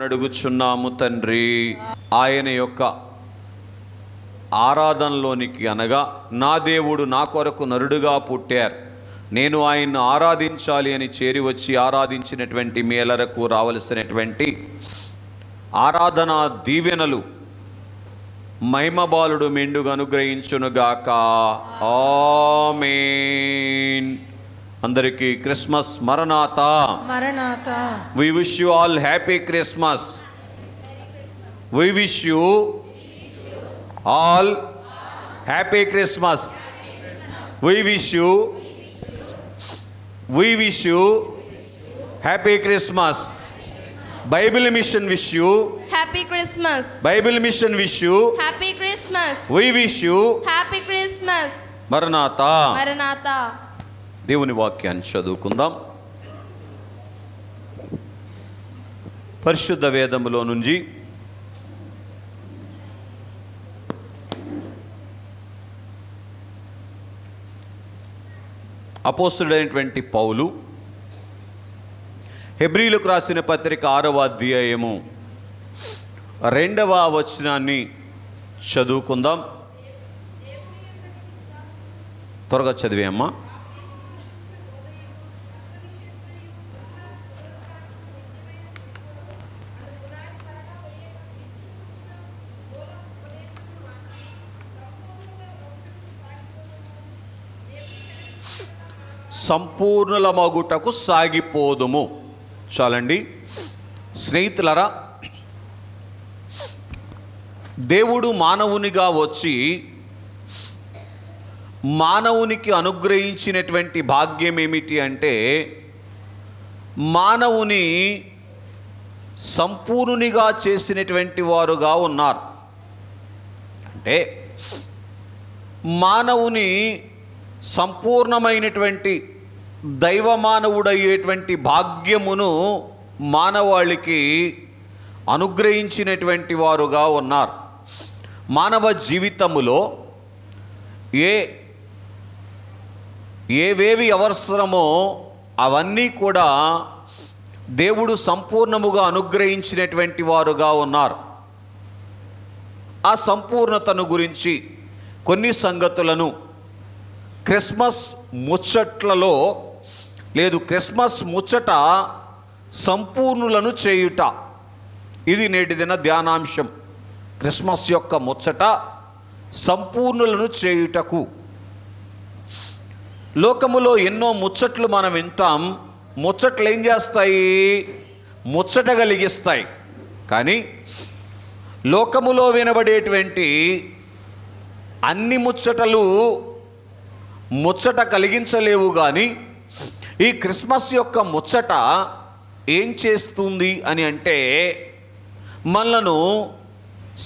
అడుగుచున్నాము తండ్రి. ఆయన యొక్క ఆరాధనలోనికి అనగా నా దేవుడు నా కొరకు నరుడుగా పుట్టారు, నేను ఆయన్ను ఆరాధించాలి అని చేరి వచ్చి ఆరాధించినటువంటి మేలరకు రావలసినటువంటి ఆరాధనా దీవెనలు మహిమబాలుడు మెండుగా అనుగ్రహించునుగాక. ఆమేన్. అందరికీ Christmas మరణాతా. మరణాతా. We wish you all happy Christmas. We wish you all happy Christmas. We wish you happy Christmas. Bible Mission wish you Happy Christmas. Bible Mission wish you Happy Christmas. We wish you Happy Christmas. మరణాతా. మరణాతా. దేవుని వాక్యాన్ని చదువుకుందాం. పరిశుద్ధ వేదములో నుంచి అపోస్తలుడైనటువంటి పౌలు హెబ్రీలకు రాసిన పత్రిక 6వ అధ్యాయము 2వ వచనాన్ని చదువుకుందాం. త్వరగా చదివేమ్మా. సంపూర్ణుల మగుటకు సాగిపోదుము. చాలండి స్నేహితులరా, దేవుడు మానవునిగా వచ్చి మానవునికి అనుగ్రహించినటువంటి భాగ్యం ఏమిటి అంటే, మానవుని సంపూర్ణునిగా చేసినటువంటి వారుగా ఉన్నారు. అంటే మానవుని సంపూర్ణమైనటువంటి దైవ మానవుడయ్యేటువంటి భాగ్యమును మానవాళికి అనుగ్రహించినటువంటి వారుగా ఉన్నారు. మానవ జీవితములో ఏవేవి అవసరమో అవన్నీ కూడా దేవుడు సంపూర్ణముగా అనుగ్రహించినటువంటి వారుగా ఉన్నారు. ఆ సంపూర్ణతను గురించి కొన్ని సంగతులను క్రిస్మస్ ముచ్చట్లలో లేదు, క్రిస్మస్ ముచ్చట సంపూర్ణులను చేయుట, ఇది నేటి దిన ధ్యానాంశం. క్రిస్మస్ యొక్క ముచ్చట సంపూర్ణులను చేయుటకు. లోకములో ఎన్నో ముచ్చట్లు మనం వింటాం. ముచ్చట్లు ఏం చేస్తాయి? ముచ్చట కలిగిస్తాయి. కానీ లోకములో వినబడేటువంటి అన్ని ముచ్చటలు ముచ్చట కలిగించలేవు. కానీ ఈ క్రిస్మస్ యొక్క ముచ్చట ఏం చేస్తుంది అని అంటే, మనలను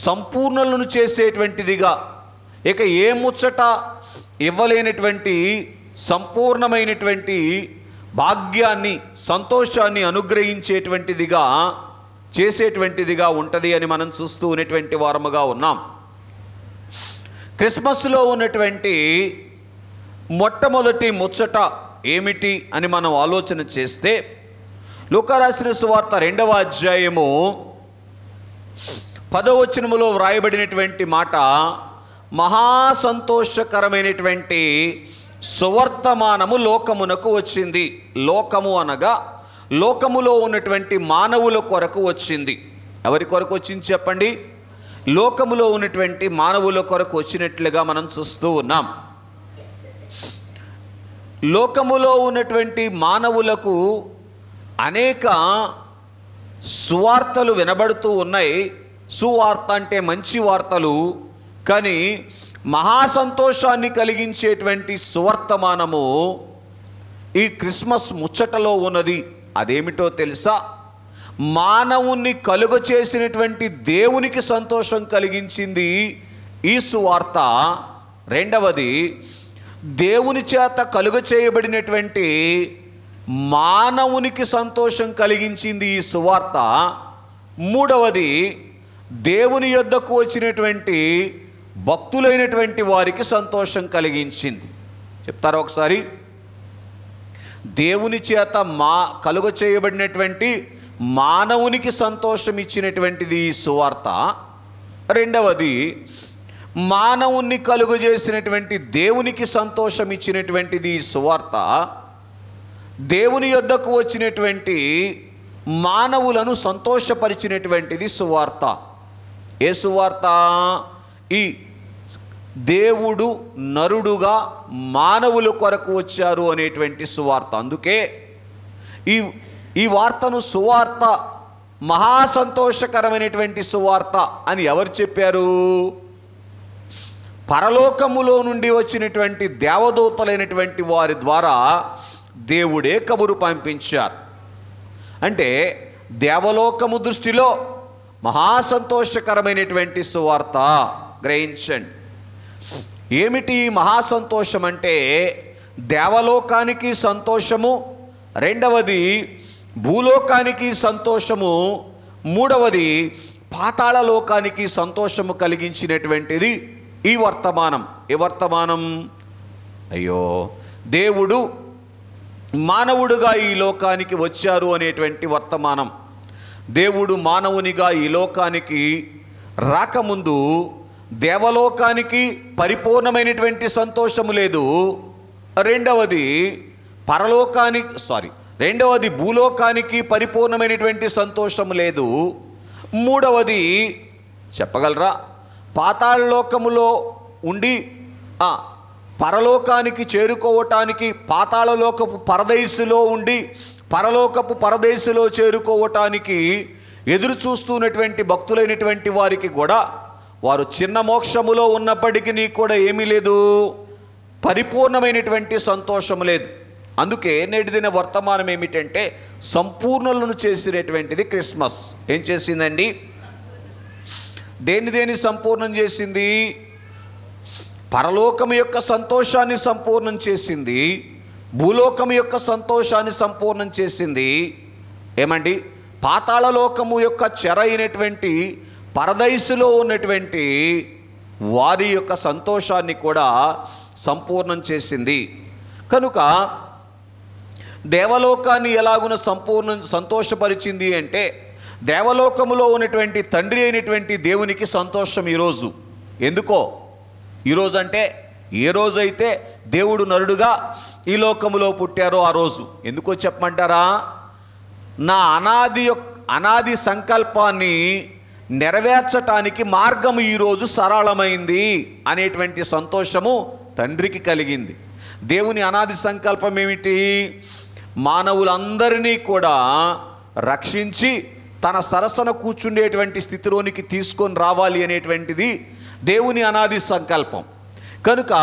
సంపూర్ణులను చేసేటువంటిదిగా, ఇక ఏ ముచ్చట ఇవ్వలేనటువంటి సంపూర్ణమైనటువంటి భాగ్యాన్ని, సంతోషాన్ని అనుగ్రహించేటువంటిదిగా చేసేటువంటిదిగా ఉంటుంది అని మనం చూస్తూ ఉన్నటువంటి వారముగా ఉన్నాం. క్రిస్మస్లో ఉన్నటువంటి మొట్టమొదటి ముచ్చట ఏమిటి అని మనం ఆలోచన చేస్తే, లూకా రాసిన సువార్త 2వ అధ్యాయము 10వ వచనములో వ్రాయబడినటువంటి మాట, మహాసంతోషకరమైనటువంటి సువర్తమానము లోకమునకు వచ్చింది. లోకము అనగా లోకములో ఉన్నటువంటి మానవుల కొరకు వచ్చింది. ఎవరి కొరకు వచ్చింది చెప్పండి? లోకములో ఉన్నటువంటి మానవుల కొరకు వచ్చినట్లుగా మనం చూస్తూ ఉన్నాం. లోకములో ఉన్నటువంటి మానవులకు అనేక సువార్తలు వినబడుతూ ఉన్నాయి. సువార్త అంటే మంచి వార్తలు. కానీ మహాసంతోషాన్ని కలిగించేటువంటి సువర్తమానము ఈ క్రిస్మస్ ముచ్చటలో ఉన్నది. అదేమిటో తెలుసా? మానవుణ్ణి కలుగ చేసినటువంటి దేవునికి సంతోషం కలిగించింది ఈ సువార్త. రెండవది, దేవుని చేత కలుగ చేయబడినటువంటి మానవునికి సంతోషం కలిగించింది ఈ సువార్త. మూడవది, దేవుని యొద్దకు వచ్చినటువంటి భక్తులైనటువంటి వారికి సంతోషం కలిగించింది. చెప్తారా ఒకసారి? దేవుని చేత కలుగ చేయబడినటువంటి మానవునికి సంతోషం ఇచ్చినటువంటిది సువార్త. రెండవది మానవుణ్ణి కలుగజేసినటువంటి దేవునికి సంతోషం ఇచ్చినటువంటిది సువార్త. దేవుని యొద్దకు వచ్చినటువంటి మానవులను సంతోషపరిచినటువంటిది సువార్త. ఏ సువార్త? ఈ దేవుడు నరుడుగా మానవుల కొరకు వచ్చారు అనేటువంటి సువార్త. అందుకే ఈ వార్తను సువార్త, మహా సంతోషకరమైనటువంటి సువార్త అని ఎవరు చెప్పారు? పరలోకములో నుండి వచ్చినటువంటి దేవదూతలైనటువంటి వారి ద్వారా దేవుడే కబురు పంపించారు. అంటే దేవలోకము దృష్టిలో మహా సంతోషకరమైనటువంటి సువార్త. గ్రహించండి, ఏమిటి మహా సంతోషం అంటే? దేవలోకానికి సంతోషము, రెండవది భూలోకానికి సంతోషము, మూడవది పాతాళ లోకానికి సంతోషము కలిగించినటువంటిది ఈ వర్తమానం. ఏ వర్తమానం? అయ్యో, దేవుడు మానవుడుగా ఈ లోకానికి వచ్చారు అనేటువంటి వర్తమానం. దేవుడు మానవునిగా ఈ లోకానికి రాకముందు దేవలోకానికి పరిపూర్ణమైనటువంటి సంతోషము లేదు. రెండవది భూలోకానికి పరిపూర్ణమైనటువంటి సంతోషము లేదు. మూడవది చెప్పగలరా? పాతాళలోకములో ఉండి పరలోకానికి చేరుకోవటానికి, పాతాళలోకపు పరదేశులో ఉండి పరలోకపు పరదేశులో చేరుకోవటానికి ఎదురు చూస్తున్నటువంటి భక్తులైనటువంటి వారికి కూడా, వారు చిన్న మోక్షములో ఉన్నప్పటికీ కూడా ఏమీ లేదు, పరిపూర్ణమైనటువంటి సంతోషం లేదు. అందుకే నేటి దిన వర్తమానం ఏమిటంటే సంపూర్ణులను చేసినటువంటిది క్రిస్మస్. ఏం చేసిందండి? దేని సంపూర్ణం చేసింది? పరలోకం యొక్క సంతోషాన్ని సంపూర్ణం చేసింది, భూలోకం యొక్క సంతోషాన్ని సంపూర్ణం చేసింది. ఏమండి? పాతాళలోకము యొక్క చెర అయినటువంటి పరదైసులో ఉన్నటువంటి వారి యొక్క సంతోషాన్ని కూడా సంపూర్ణం చేసింది. కనుక దేవలోకాన్ని ఎలాగున సంతోషపరిచింది అంటే, దేవలోకములో ఉన్నటువంటి తండ్రి అయినటువంటి దేవునికి సంతోషం ఈరోజు. ఎందుకో? ఈరోజు అంటే ఏ రోజైతే దేవుడు నరుడుగా ఈ లోకములో పుట్టారో ఆ రోజు. ఎందుకో చెప్పమంటారా? నా అనాది సంకల్పాన్ని నెరవేర్చటానికి మార్గము ఈరోజు సరళమైంది అనేటువంటి సంతోషము తండ్రికి కలిగింది. దేవుని అనాది సంకల్పం ఏమిటి? మానవులందరినీ కూడా రక్షించి తన సరసన కూర్చుండేటువంటి స్థితిలోనికి తీసుకొని రావాలి అనేటువంటిది దేవుని అనాది సంకల్పం. కనుక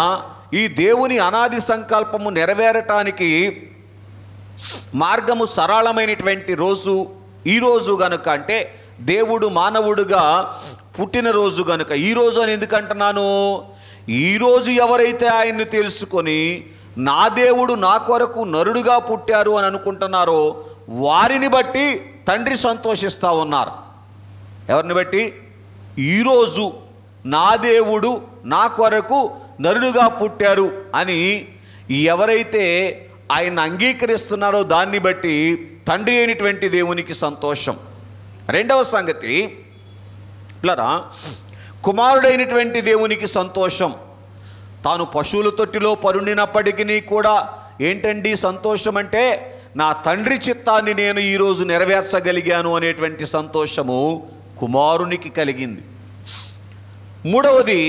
ఈ దేవుని అనాది సంకల్పము నెరవేరటానికి మార్గము సరళమైనటువంటి రోజు ఈరోజు గనుక, అంటే దేవుడు మానవుడుగా పుట్టినరోజు గనుక. ఈరోజు అని ఎందుకంటున్నాను? ఈరోజు ఎవరైతే ఆయన్ని తెలుసుకొని నా దేవుడు నా కొరకు నరుడుగా పుట్టారు అని అనుకుంటున్నారో వారిని బట్టి తండ్రి సంతోషిస్తూ ఉన్నారు. ఎవరిని బట్టి? ఈరోజు నా దేవుడు నా కొరకు నరుడుగా పుట్టారు అని ఎవరైతే ఆయన అంగీకరిస్తున్నారో దాన్ని బట్టి తండ్రి అయినటువంటి దేవునికి సంతోషం. రెండవ సంగతి, కుమారుడైనటువంటి దేవునికి సంతోషం. తాను పశువుల తొట్టిలో పరుండినప్పటికీ కూడా ఏంటండి సంతోషం అంటే, నా తండ్రి చిత్తాన్ని నేను ఈరోజు నెరవేర్చగలిగాను అనేటువంటి సంతోషము కుమారునికి కలిగింది. మూడవది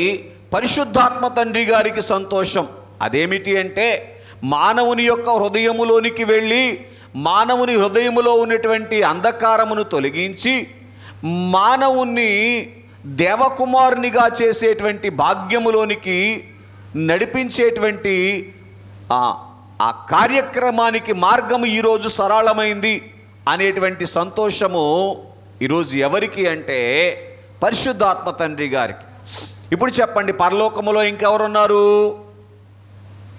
పరిశుద్ధాత్మ తండ్రి గారికి సంతోషం. అదేమిటి అంటే, మానవుని యొక్క హృదయములోనికి వెళ్ళి మానవుని హృదయములో ఉన్నటువంటి అంధకారమును తొలగించి మానవుణ్ణి దేవకుమారునిగా చేసేటువంటి భాగ్యములోనికి నడిపించేటువంటి ఆ కార్యక్రమానికి మార్గము ఈరోజు సరళమైంది అనేటువంటి సంతోషము ఈరోజు ఎవరికి అంటే పరిశుద్ధాత్మ తండ్రి గారికి. ఇప్పుడు చెప్పండి, పరలోకములో ఇంకెవరున్నారు?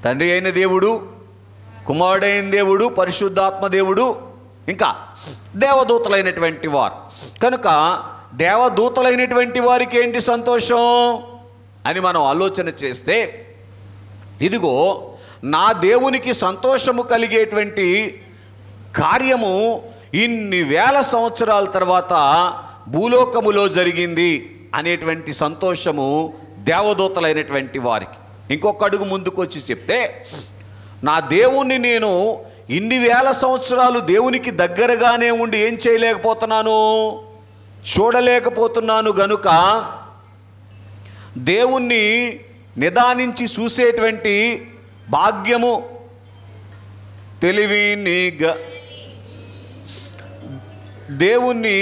తండ్రి అయిన దేవుడు, కుమారుడైన దేవుడు, పరిశుద్ధాత్మ దేవుడు, ఇంకా దేవదూతలైనటువంటి వారు. కనుక దేవదూతలైనటువంటి వారికి ఏంటి సంతోషం అని మనం ఆలోచన చేస్తే, ఇదిగో నా దేవునికి సంతోషము కలిగేటువంటి కార్యము ఇన్ని వేల సంవత్సరాల తర్వాత భూలోకములో జరిగింది అనేటువంటి సంతోషము దేవదూతలైనటువంటి వారికి. ఇంకొక అడుగు ముందుకు వచ్చి చెప్తే, నా దేవుణ్ణి నేను ఇన్ని వేల సంవత్సరాలు దేవునికి దగ్గరగానే ఉండి ఏం చేయలేకపోతున్నాను, చూడలేకపోతున్నాను గనుక దేవుణ్ణి నిదానించి చూసేటువంటి భాగ్యము దేవుణ్ణి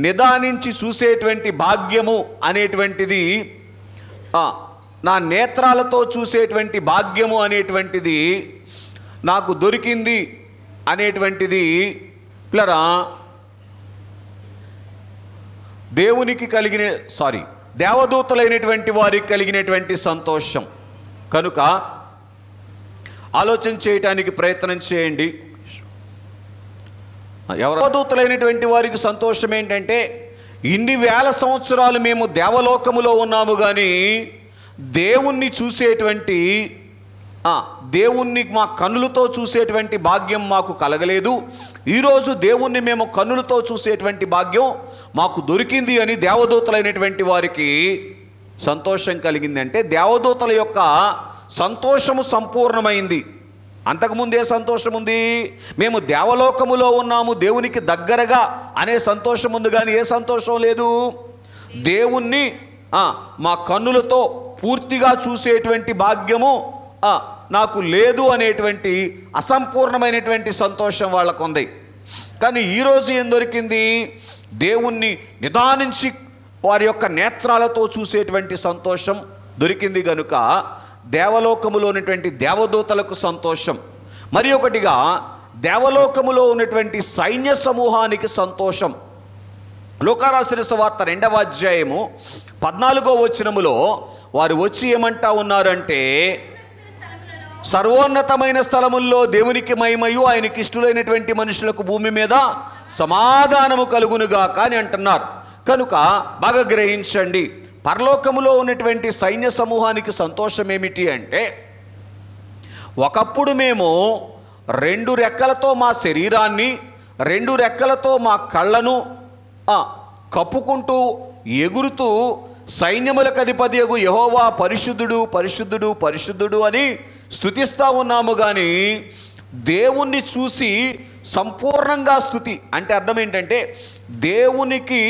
నిదానించి చూసేటువంటి భాగ్యము అనేటువంటిది, నా నేత్రాలతో చూసేటువంటి భాగ్యము అనేటువంటిది నాకు దొరికింది అనేటువంటిది పిల్లరా దేవదూతలైనటువంటి వారికి కలిగినటువంటి సంతోషం. కనుక ఆలోచన చేయటానికి ప్రయత్నం చేయండి. దేవదూతలైనటువంటి వారికి సంతోషం ఏంటంటే, ఇన్ని వేల సంవత్సరాలు మేము దేవలోకములో ఉన్నాము కానీ దేవుణ్ణి చూసేటువంటి దేవుణ్ణి మా కన్నులతో చూసేటువంటి భాగ్యం మాకు కలగలేదు. ఈరోజు దేవుణ్ణి మేము కన్నులతో చూసేటువంటి భాగ్యం మాకు దొరికింది అని దేవదూతలైనటువంటి వారికి సంతోషం కలిగింది. అంటే దేవదూతల యొక్క సంతోషము సంపూర్ణమైంది. అంతకుముందే సంతోషం ఉంది, మేము దేవలోకములో ఉన్నాము, దేవునికి దగ్గరగా అనే సంతోషం ఉంది, కానీ ఏ సంతోషం లేదు, దేవుణ్ణి మా కన్నులతో పూర్తిగా చూసేటువంటి భాగ్యము నాకు లేదు అనేటువంటి అసంపూర్ణమైనటువంటి సంతోషం వాళ్ళకు ఉంది. కానీ ఈరోజు ఏం దొరికింది, దేవుణ్ణి నిదానించి వారి యొక్క నేత్రాలతో చూసేటువంటి సంతోషం దొరికింది. కనుక దేవలోకములో ఉన్నటువంటి దేవదూతలకు సంతోషం. మరి ఒకటిగా దేవలోకములో ఉన్నటువంటి సైన్య సమూహానికి సంతోషం. లూకా రాసిన సువార్త 2వ అధ్యాయము 14వ వచనములో వారు వచ్చి ఏమంటా ఉన్నారంటే, సర్వోన్నతమైన స్థలముల్లో దేవునికి మహిమయు ఆయనకి ఇష్టలైనటువంటి మనుషులకు భూమి మీద సమాధానము కలుగునుగాక అని అంటున్నారు. కనుక బాగా గ్రహించండి, పరలోకములో ఉన్నటువంటి సైన్య సమూహానికి సంతోషం ఏమిటి అంటే, ఒకప్పుడు మేము 2 రెక్కలతో మా శరీరాన్ని, 2 రెక్కలతో మా కళ్ళను కప్పుకుంటూ ఎగురుతూ సైన్యములకు అధిపతియగు యెహోవా పరిశుద్ధుడు పరిశుద్ధుడు పరిశుద్ధుడు అని స్తుతిస్తూ ఉన్నాము. కానీ దేవుణ్ణి చూసి సంపూర్ణంగా స్తుతి అంటే అర్థం ఏంటంటే, దేవునికి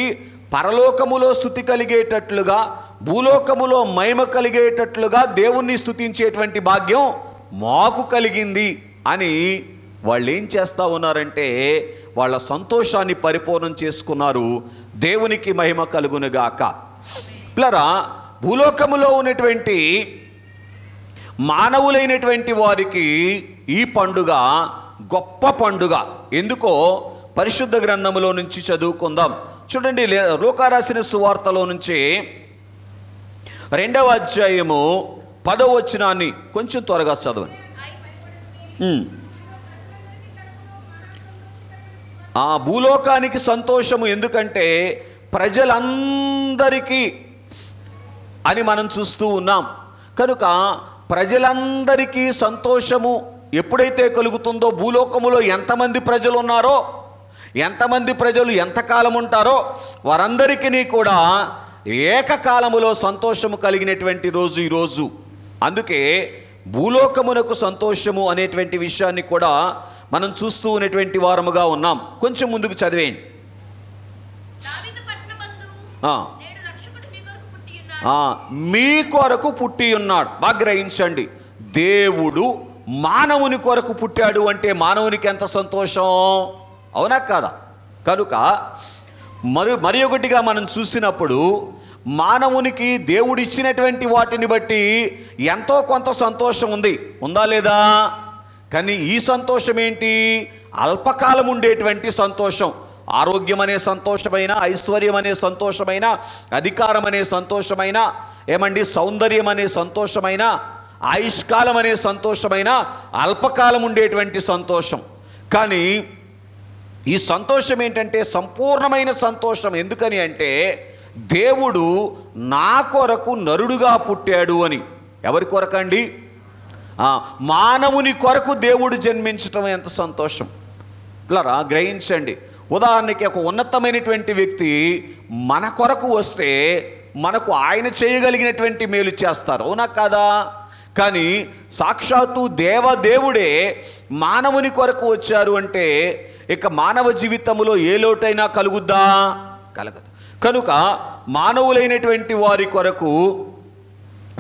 పరలోకములో స్తుతి కలిగేటట్లుగా, భూలోకములో మహిమ కలిగేటట్లుగా దేవుణ్ణి స్తుతించేటువంటి భాగ్యం మాకు కలిగింది అని వాళ్ళు ఏం చేస్తూ ఉన్నారంటే, వాళ్ళ సంతోషాన్ని పరిపూర్ణం చేసుకున్నారు. దేవునికి మహిమ కలుగునుగాక. పిల్లరా, భూలోకములో ఉన్నటువంటి మానవులైనటువంటి వారికి ఈ పండుగ గొప్ప పండుగ. ఎందుకో పరిశుద్ధ గ్రంథములో నుంచి చదువుకుందాం. చూడండి, లూకా రాసిన సువార్తలో నుంచి 2వ అధ్యాయము 10వ వచనాన్ని కొంచెం త్వరగా చదవండి. ఆ భూలోకానికి సంతోషము ఎందుకంటే ప్రజలందరికీ అని మనం చూస్తూ ఉన్నాం. కనుక ప్రజలందరికీ సంతోషము ఎప్పుడైతే కలుగుతుందో, భూలోకములో ఎంతమంది ప్రజలు ఉన్నారో, ఎంతమంది ప్రజలు ఎంతకాలం ఉంటారో వారందరికీ కూడా ఏకకాలములో సంతోషము కలిగినటువంటి రోజు ఈరోజు. అందుకే భూలోకమునకు సంతోషము అనేటువంటి విషయాన్ని కూడా మనం చూస్తూ ఉన్నటువంటి వారముగా ఉన్నాం. కొంచెం ముందుకు చదివేయండి. మీ కొరకు పుట్టి ఉన్నాడు. బాగా గ్రహించండి, దేవుడు మానవుని కొరకు పుట్టాడు అంటే మానవునికి ఎంత సంతోషం, అవునా కాదా? కనుక మరి ఒకటిగా మనం చూసినప్పుడు మానవునికి దేవుడు ఇచ్చినటువంటి వాటిని బట్టి ఎంతో కొంత సంతోషం ఉందా లేదా? కానీ ఈ సంతోషం ఏంటి? అల్పకాలం ఉండేటువంటి సంతోషం. ఆరోగ్యం అనే సంతోషమైన, ఐశ్వర్యం అనే సంతోషమైన, అధికారం అనే సంతోషమైన, సౌందర్యం అనే సంతోషమైన, ఆయుష్కాలం అనే సంతోషమైన అల్పకాలం ఉండేటువంటి సంతోషం. కానీ ఈ సంతోషం ఏంటంటే సంపూర్ణమైన సంతోషం. ఎందుకని అంటే దేవుడు నా కొరకు నరుడుగా పుట్టాడు అని. ఎవరి కొరకండి? మానవుని కొరకు దేవుడు జన్మించటం ఎంత సంతోషం. పిల్లరా గ్రహించండి. ఉదాహరణకి ఒక ఉన్నతమైనటువంటి వ్యక్తి మన కొరకు వస్తే మనకు ఆయన చేయగలిగినటువంటి మేలు చేస్తారు, అవునా కాదా? కానీ సాక్షాత్తు దేవదేవుడే మానవుని కొరకు వచ్చారు అంటే ఇక మానవ జీవితంలో ఏ లోటైనా కలుగుద్దా? కలగదు. కనుక మానవులైనటువంటి వారి కొరకు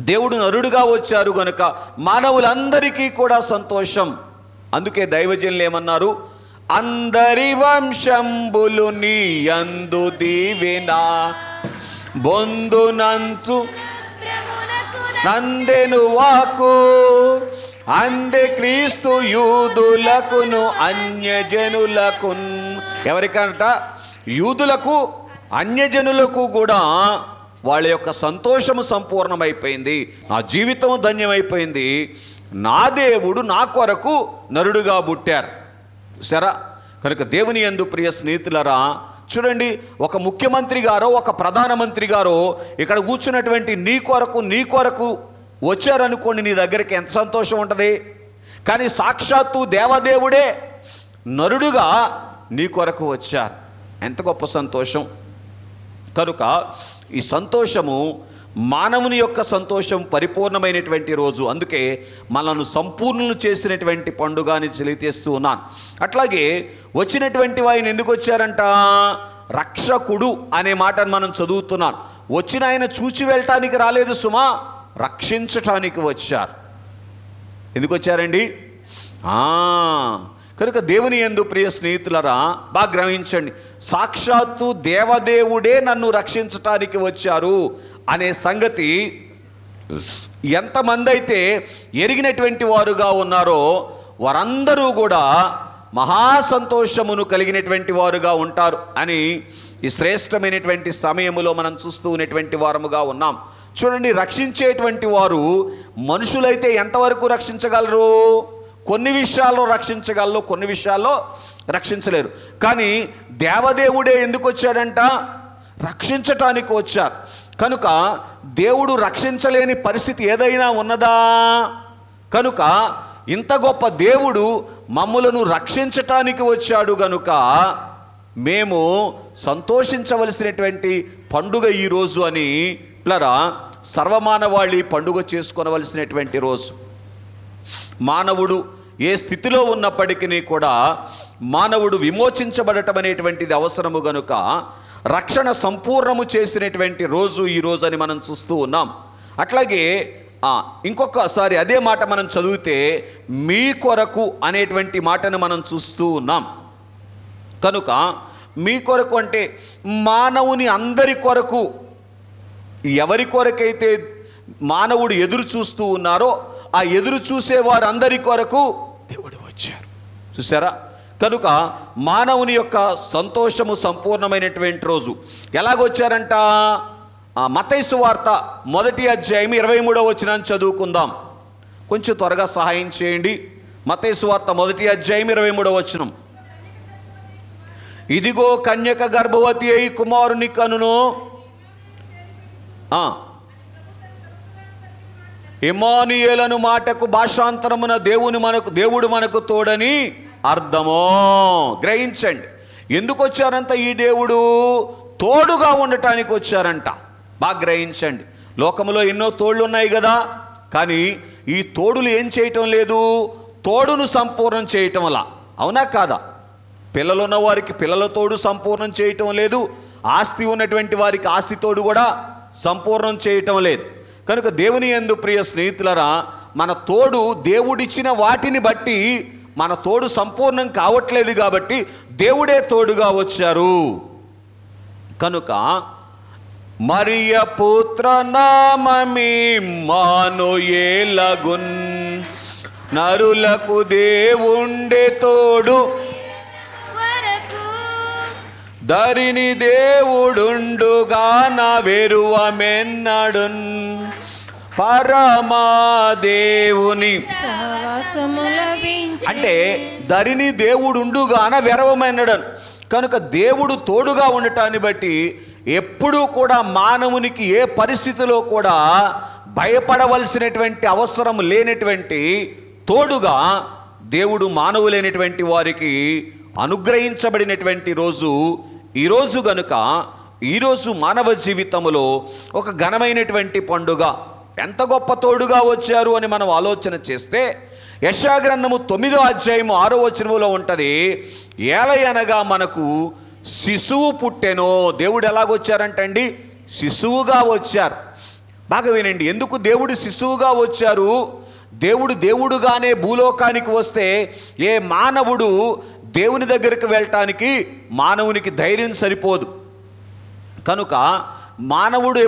దేవుడు నరుడుగా వచ్చారు గనుక మానవులందరికీ కూడా సంతోషం. అందుకే దైవజనులు ఏమన్నారు? అందరి వంశంబులు నీ యందు దీవెన బొందునంతు నందెను వాకు అందే క్రీస్తు యూదులకును అన్యజనులకు. ఎవరికంట? యూదులకు అన్యజనులకు కూడా వాళ్ళ యొక్క సంతోషము సంపూర్ణమైపోయింది, నా జీవితం ధన్యమైపోయింది, నా దేవుడు నా కొరకు నరుడుగా పుట్టారు. సరే, కనుక దేవుని యందు ప్రియ స్నేహితులరా, చూడండి, ఒక ముఖ్యమంత్రి గారో ఒక ప్రధానమంత్రి గారో ఇక్కడ కూర్చున్నటువంటి నీ కొరకు వచ్చారనుకోండి, నీ దగ్గరికి ఎంత సంతోషం ఉంటుంది. కానీ సాక్షాత్తు దేవదేవుడే నరుడుగా నీ కొరకు వచ్చారు, ఎంత గొప్ప సంతోషం. కనుక ఈ సంతోషము మానవుని యొక్క సంతోషం పరిపూర్ణమైనటువంటి రోజు. అందుకే మనల్ని సంపూర్ణులు చేసినటువంటి పండుగ అని తెలియజేస్తూ ఉన్నాను. అట్లాగే వచ్చినటువంటి ఆయన ఎందుకు వచ్చారంట? రక్షకుడు అనే మాటను మనం చదువుతున్నాం. వచ్చిన ఆయన చూచి వెళ్ళటానికి రాలేదు సుమా, రక్షించటానికి వచ్చారు. ఎందుకు వచ్చారండి? కనుక దేవుని యందు ప్రియ స్నేహితులరా బాగా గ్రహించండి, సాక్షాత్తు దేవదేవుడే నన్ను రక్షించటానికి వచ్చారు అనే సంగతి ఎంతమంది అయితే ఎరిగినటువంటి వారుగా ఉన్నారో వారందరూ కూడా మహాసంతోషమును కలిగినటువంటి వారుగా ఉంటారు అని ఈ శ్రేష్టమైనటువంటి సమయములో మనం చూస్తూ ఉన్నటువంటి వారముగా ఉన్నాం. చూడండి, రక్షించేటువంటి వారు మనుషులైతే ఎంతవరకు రక్షించగలరు? కొన్ని విషయాల్లో రక్షించగలరు, కొన్ని విషయాల్లో రక్షించలేరు. కానీ దేవదేవుడే ఎందుకు వచ్చాడంట? రక్షించటానికి వచ్చారు. కనుక దేవుడు రక్షించలేని పరిస్థితి ఏదైనా ఉన్నదా? కనుక ఇంత గొప్ప దేవుడు మమ్ములను రక్షించటానికి వచ్చాడు గనుక మేము సంతోషించవలసినటువంటి పండుగ ఈరోజు అని పిల్లరా సర్వమానవాళి పండుగ చేసుకోవలసినటువంటి రోజు. మానవుడు ఏ స్థితిలో ఉన్నప్పటికీ కూడా మానవుడు విమోచించబడటం అనేటువంటిది అవసరము గనుక రక్షణ సంపూర్ణము చేసినటువంటి రోజు ఈ రోజు అని మనం చూస్తూ ఉన్నాం. అట్లాగే ఇంకొకసారి అదే మాట మనం చదివితే మీ కొరకు అనేటువంటి మాటను మనం చూస్తూ ఉన్నాం. కనుక మీ కొరకు అంటే మానవుని అందరి కొరకు, ఎవరి కొరకైతే మానవుడు ఎదురు చూస్తూ ఉన్నారో ఆ ఎదురు చూసేవారు అందరి కొరకు దేవుడు వచ్చారు. చూసారా? కనుక మానవుని యొక్క సంతోషము సంపూర్ణమైనటువంటి రోజు. ఎలాగొచ్చారంట? మత్తయి సువార్త 1వ అధ్యాయం 23వ వచనం చదువుకుందాం. కొంచెం త్వరగా సహాయం చేయండి. మత్తయి సువార్త 1వ అధ్యాయం 23వ వచనం. ఇదిగో కన్యక గర్భవతి అయి కుమారుని కనును, ఇమ్మానుయేలను మాటకు భాషాంతరమున దేవుడు మనకు తోడని అర్థమో. గ్రహించండి, ఎందుకు వచ్చారంట? ఈ దేవుడు తోడుగా ఉండటానికి వచ్చారంట. బాగా గ్రహించండి, లోకంలో ఎన్నో తోళ్ళు ఉన్నాయి కదా, కానీ ఈ తోడులు ఏం చేయటం లేదు? తోడును సంపూర్ణం చేయటం వల్ల, అవునా కాదా? పిల్లలు ఉన్న వారికి పిల్లల తోడు సంపూర్ణం చేయటం లేదు, ఆస్తి ఉన్నటువంటి వారికి ఆస్తి తోడు కూడా సంపూర్ణం చేయటం లేదు. కనుక దేవుని యందు ప్రియ స్నేహితులరా, మన తోడు దేవుడిచ్చిన వాటిని బట్టి మన తోడు సంపూర్ణం కావట్లేదు కాబట్టి దేవుడే తోడుగా వచ్చారు. కనుక మరియ పుత్ర నామమి ఇమ్మానుయేలగున్, నరులకు దేవుండే తోడు ధరిని దేవుడుండుగా నా వెరువమెన్నడున్, పరమాదేవుని అంటే ధరిని దేవుడుండుగాన వెరవమెన్నడన్. కనుక దేవుడు తోడుగా ఉండటాన్ని బట్టి ఎప్పుడూ కూడా మానవునికి ఏ పరిస్థితిలో కూడా భయపడవలసినటువంటి అవసరం లేనటువంటి తోడుగా దేవుడు మానవులైనటువంటి వారికి అనుగ్రహించబడినటువంటి రోజు ఈరోజు గనుక ఈరోజు మానవ జీవితంలో ఒక ఘనమైనటువంటి పండుగ. ఎంత గొప్ప తోడుగా వచ్చారు అని మనం ఆలోచన చేస్తే యెషయా గ్రంథము 9వ అధ్యాయము 6వ వచనములో ఉంటుంది, ఏలయనగా మనకు శిశువు పుట్టెనో. దేవుడు ఎలాగొచ్చారంటండి? శిశువుగా వచ్చారు. బాగా వినండి, ఎందుకు దేవుడు శిశువుగా వచ్చారు? దేవుడుగానే భూలోకానికి వస్తే ఏ మానవుడు దేవుని దగ్గరికి వెళ్ళటానికి మానవునికి ధైర్యం సరిపోదు. కనుక మానవుడు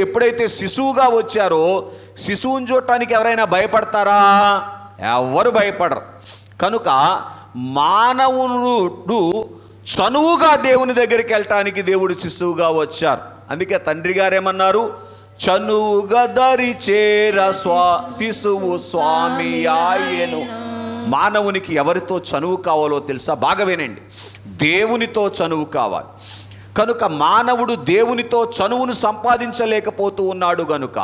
ఎప్పుడైతే శిశువుగా వచ్చారో, శిశువుని చూడటానికి ఎవరైనా భయపడతారా? ఎవరు భయపడరు. కనుక మానవుడు చనువుగా దేవుని దగ్గరికి వెళ్ళటానికి దేవుడు శిశువుగా వచ్చారు. అందుకే తండ్రి గారు ఏమన్నారు? చనువుగా దరి చేర శిశువు స్వామి ఆయను. మానవునికి ఎవరితో చనువు కావాలో తెలుసా? బాగా వినండి, దేవునితో చనువు కావాలి. కనుక మానవుడు దేవునితో చనువును సంపాదించలేకపోతూ ఉన్నాడు గనుక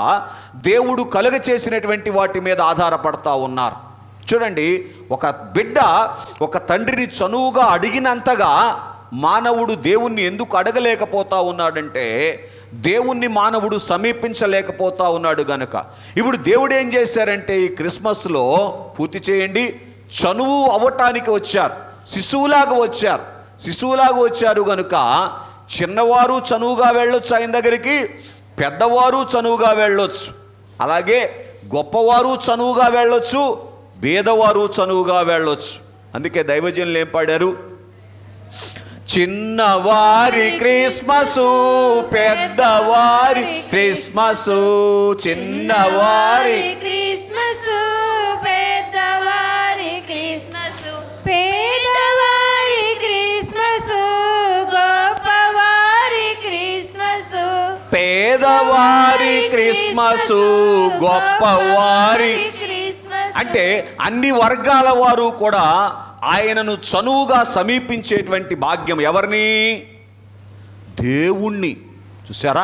దేవుడు కలుగ చేసినటువంటి వాటి మీద ఆధారపడతా ఉన్నారు. చూడండి, ఒక బిడ్డ ఒక తండ్రిని చనువుగా అడిగినంతగా మానవుడు దేవుణ్ణి ఎందుకు అడగలేకపోతా ఉన్నాడంటే, దేవుణ్ణి మానవుడు సమీపించలేకపోతా ఉన్నాడు గనుక. ఇప్పుడు దేవుడు ఏం చేశారంటే, ఈ క్రిస్మస్లో పూర్తి చేయండి, చనువు అవ్వటానికి వచ్చారు, శిశువులాగా వచ్చారు గనుక చిన్నవారు చనువుగా వెళ్ళొచ్చు ఆయన దగ్గరికి, పెద్దవారు చనువుగా వెళ్ళొచ్చు, అలాగే గొప్పవారు చనువుగా వెళ్ళొచ్చు, పేదవారు చనువుగా వెళ్ళొచ్చు. అందుకే దైవజనులు ఏం పాడారు? చిన్నవారి క్రిస్మసు, పెద్దవారి క్రిస్మసు, చిన్నవారి క్రిస్మసు, పెద్దవారి క్రిస్మసు, పేదవారి క్రిస్మసు, గొప్పవారి క్రిస్మసు, పేదవారి క్రిస్మసు, గొప్పవారి క్రిస్మస్. అంటే అన్ని వర్గాల వారు కూడా ఆయనను చనువుగా సమీపించేటువంటి భాగ్యం. ఎవరిని? దేవుణ్ణి. చూసారా,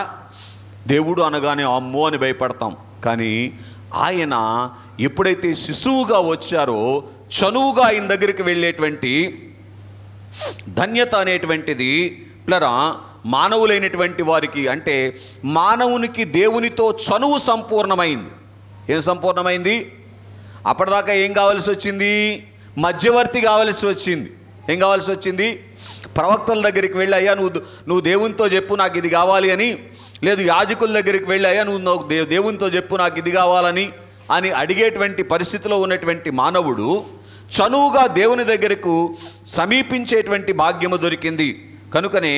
దేవుడు అనగానే అమ్మో అని భయపడతాం, కానీ ఆయన ఎప్పుడైతే శిశువుగా వచ్చారో చనువుగా ఆయన దగ్గరికి వెళ్ళేటువంటి ధన్యత అనేటువంటిది ప్లరా మానవులైనటువంటి వారికి, అంటే మానవునికి దేవునితో చనువు సంపూర్ణమైంది. ఏం సంపూర్ణమైంది? అప్పటిదాకా ఏం కావాల్సి వచ్చింది? మధ్యవర్తి కావాల్సి వచ్చింది. ఏం కావాల్సి వచ్చింది? ప్రవక్తల దగ్గరికి వెళ్ళి, అయ్యా నువ్వు దేవునితో చెప్పు నాకు ఇది కావాలి అని, లేదు యాజకుల దగ్గరికి వెళ్ళి, అయ్యా నువ్వు దేవునితో చెప్పు నాకు ఇది కావాలని అని అడిగేటువంటి పరిస్థితిలో ఉన్నటువంటి మానవుడు చనువుగా దేవుని దగ్గరకు సమీపించేటువంటి భాగ్యము దొరికింది. కనుకనే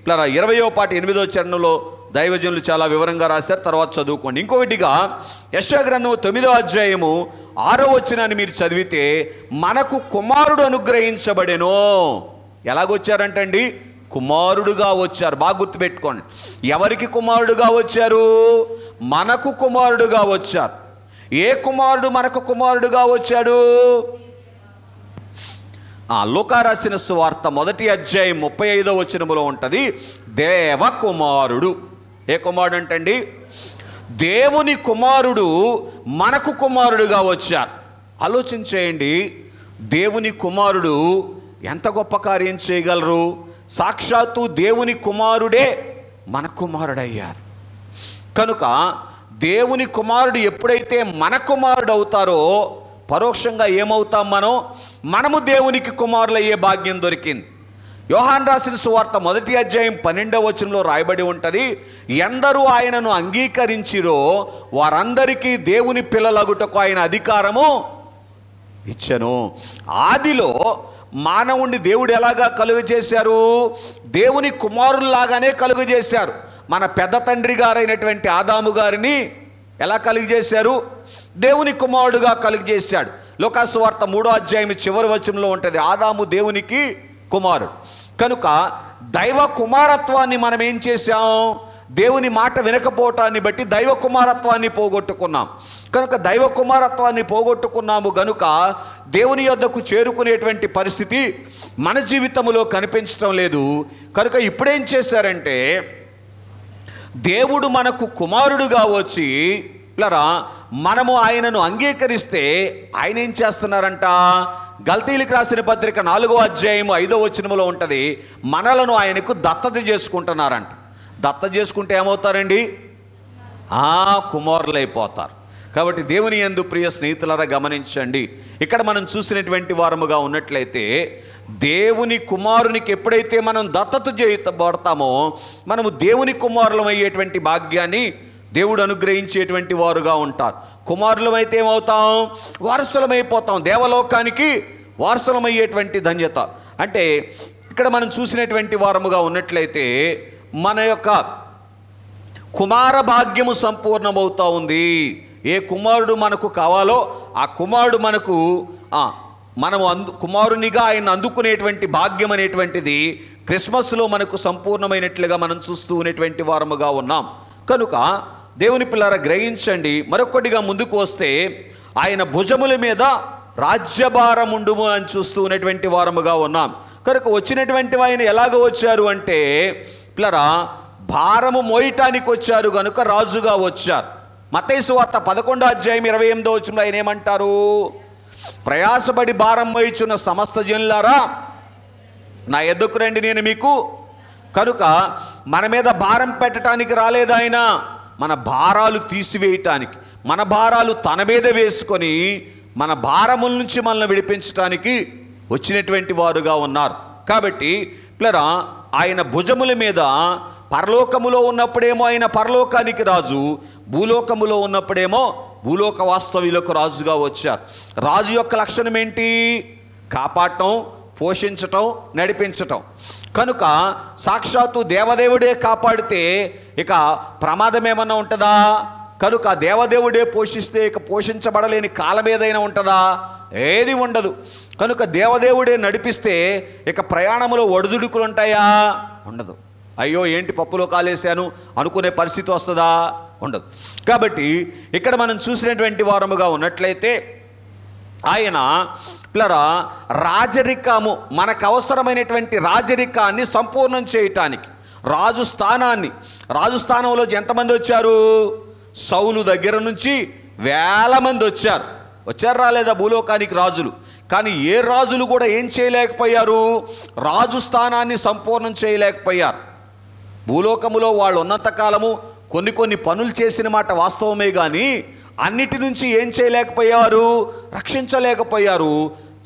20వ పాట 8వ చరణంలో దైవజనులు చాలా వివరంగా రాశారు, తర్వాత చదువుకోండి. ఇంకొకటిగా యెషయా గ్రంథము 9వ అధ్యాయము 6వ వచనాన్ని మీరు చదివితే, మనకు కుమారుడు అనుగ్రహించబడెను. ఎలాగొచ్చారంటండి? కుమారుడుగా వచ్చారు. బాగా గుర్తుపెట్టుకోండి, ఎవరికి కుమారుడుగా వచ్చారు? మనకు కుమారుడుగా వచ్చారు. ఏ కుమారుడు మనకు కుమారుడుగా వచ్చాడు? లూకా రాసిన సువార్త 1వ అధ్యాయం 35వ వచనములో ఉంటుంది, దేవకుమారుడు. ఏ కుమారుడు అంటండి? దేవుని కుమారుడు మనకు కుమారుడుగా వచ్చారు. ఆలోచించేయండి, దేవుని కుమారుడు ఎంత గొప్ప కార్యం చేయగలరు? సాక్షాత్తు దేవుని కుమారుడే మన కుమారుడయ్యారు. కనుక దేవుని కుమారుడు ఎప్పుడైతే మన కుమారుడు అవుతారో పరోక్షంగా ఏమవుతాం? మనము దేవునికి కుమారులయ్యే భాగ్యం దొరికింది. యోహాను రాసిన సువార్త 1వ అధ్యాయం 12వ వచనంలో రాయబడి ఉంటుంది, ఎందరూ ఆయనను అంగీకరించిరో వారందరికీ దేవుని పిల్లలగుటకు ఆయన అధికారము ఇచ్చెను. ఆదిలో మానవుణ్ణి దేవుడు ఎలాగా కలుగజేశారు? దేవుని కుమారుల్లాగానే కలుగజేశారు. మన పెద్ద తండ్రి గారైనటువంటి ఆదాము గారిని ఎలా కలుగజేశారు? దేవుని కుమారుడుగా కలుగజేశాడు. లూకా సువార్త 3వ అధ్యాయం చివరి వచనంలో ఉంటుంది, ఆదాము దేవునికి కుమారుడు. కనుక దైవ కుమారత్వాన్ని మనం ఏం చేశాం? దేవుని మాట వినకపోవటాన్ని బట్టి దైవ కుమారత్వాన్ని పోగొట్టుకున్నాం. కనుక దైవ కుమారత్వాన్ని పోగొట్టుకున్నాము గనుక దేవుని యొద్దకు చేరుకునేటువంటి పరిస్థితి మన జీవితంలో కనిపించడం లేదు. కనుక ఇప్పుడేం చేశారంటే, దేవుడు మనకు కుమారుడుగా వచ్చి మనము ఆయనను అంగీకరిస్తే ఆయన ఏం చేస్తున్నారంట? గల్తీలకు రాసిన పత్రిక 4వ అధ్యాయం 5వ వచనములో ఉంటుంది, మనలను ఆయనకు దత్తత చేసుకుంటున్నారంట. దత్తత చేసుకుంటే ఏమవుతారండి? కుమారులు అయిపోతారు. కాబట్టి దేవుని యందు ప్రియ స్నేహితులారా గమనించండి, ఇక్కడ మనం చూసినటువంటి వారముగా ఉన్నట్లయితే దేవుని కుమారునికి ఎప్పుడైతే మనం దత్తత చేయబడతామో మనము దేవుని కుమారులం అయ్యేటువంటి భాగ్యాన్ని దేవుడు అనుగ్రహించేటువంటి వారుగా ఉంటారు. కుమారులం అయితే ఏమవుతాం? వారసులమైపోతాం, దేవలోకానికి వారసులమయ్యేటువంటి ధన్యత. అంటే ఇక్కడ మనం చూసినటువంటి వారముగా ఉన్నట్లయితే మన యొక్క కుమార భాగ్యము సంపూర్ణమవుతా ఉంది. ఏ కుమారుడు మనకు కావాలో ఆ కుమారుడు మనకు మనము కుమారునిగా ఆయన అందుకునేటువంటి భాగ్యం అనేటువంటిది క్రిస్మస్లో మనకు సంపూర్ణమైనట్లుగా మనం చూస్తూ ఉన్నటువంటి వారముగా ఉన్నాం. కనుక దేవుని పిల్లరా గ్రహించండి. మరొకటిగా ముందుకు వస్తే ఆయన భుజముల మీద రాజ్యభారం ఉండుము అని చూస్తూ ఉన్నటువంటి వారముగా ఉన్నాం. కనుక వచ్చినటువంటి ఆయన ఎలాగ వచ్చారు అంటే పిల్లరా భారము మోయటానికి వచ్చారు కనుక రాజుగా వచ్చారు. మత్తయి సువార్త 11వ అధ్యాయం 28వ వచనంలో ఆయన ఏమంటారు? ప్రయాసపడి భారం మోయిచున్న సమస్త జనులారా నా ఎద్దుకు రండి, నేను మీకు. కనుక మన మీద భారం పెట్టడానికి రాలేదు ఆయన, మన భారాలు తీసివేయటానికి, మన భారాలు తన మీద వేసుకొని మన భారముల నుంచి మనల్ని విడిపించడానికి వచ్చినటువంటి వారుగా ఉన్నారు. కాబట్టి పిల్లరా ఆయన భుజముల మీద పరలోకములో ఉన్నప్పుడేమో ఆయన పరలోకానికి రాజు, భూలోకములో ఉన్నప్పుడేమో భూలోక వాస్తవ్యులకు రాజుగా వచ్చారు. రాజు యొక్క లక్షణం ఏంటి? కాపాడటం, పోషించటం, నడిపించటం. కనుక సాక్షాత్తు దేవదేవుడే కాపాడితే ఇక ప్రమాదం ఏమన్నా ఉంటుందా? కనుక దేవదేవుడే పోషిస్తే ఇక పోషించబడలేని కాలం ఏదైనా ఉంటుందా? ఏది ఉండదు. కనుక దేవదేవుడే నడిపిస్తే ఇక ప్రయాణంలో ఒడిదుడుకులు ఉంటాయా? ఉండదు. అయ్యో ఏంటి పప్పులో కాలేశాను అనుకునే పరిస్థితి వస్తుందా? ఉండదు. కాబట్టి ఇక్కడ మనం చూసినటువంటి వారముగా ఉన్నట్లయితే ఆయన పిల్లరా రాజరికము, మనకు అవసరమైనటువంటి రాజరికాన్ని సంపూర్ణం చేయటానికి రాజు స్థానంలో ఎంతమంది వచ్చారు? సౌలు దగ్గర నుంచి వేల మంది వచ్చారు. రాలేదా భూలోకానికి రాజులు? కానీ ఏ రాజులు కూడా ఏం చేయలేకపోయారు? రాజు స్థానాన్ని సంపూర్ణం చేయలేకపోయారు. భూలోకములో వాళ్ళు ఉన్నంతకాలము కొన్ని పనులు చేసిన మాట వాస్తవమే, కానీ అన్నిటి నుంచి ఏం చేయలేకపోయారు? రక్షించలేకపోయారు.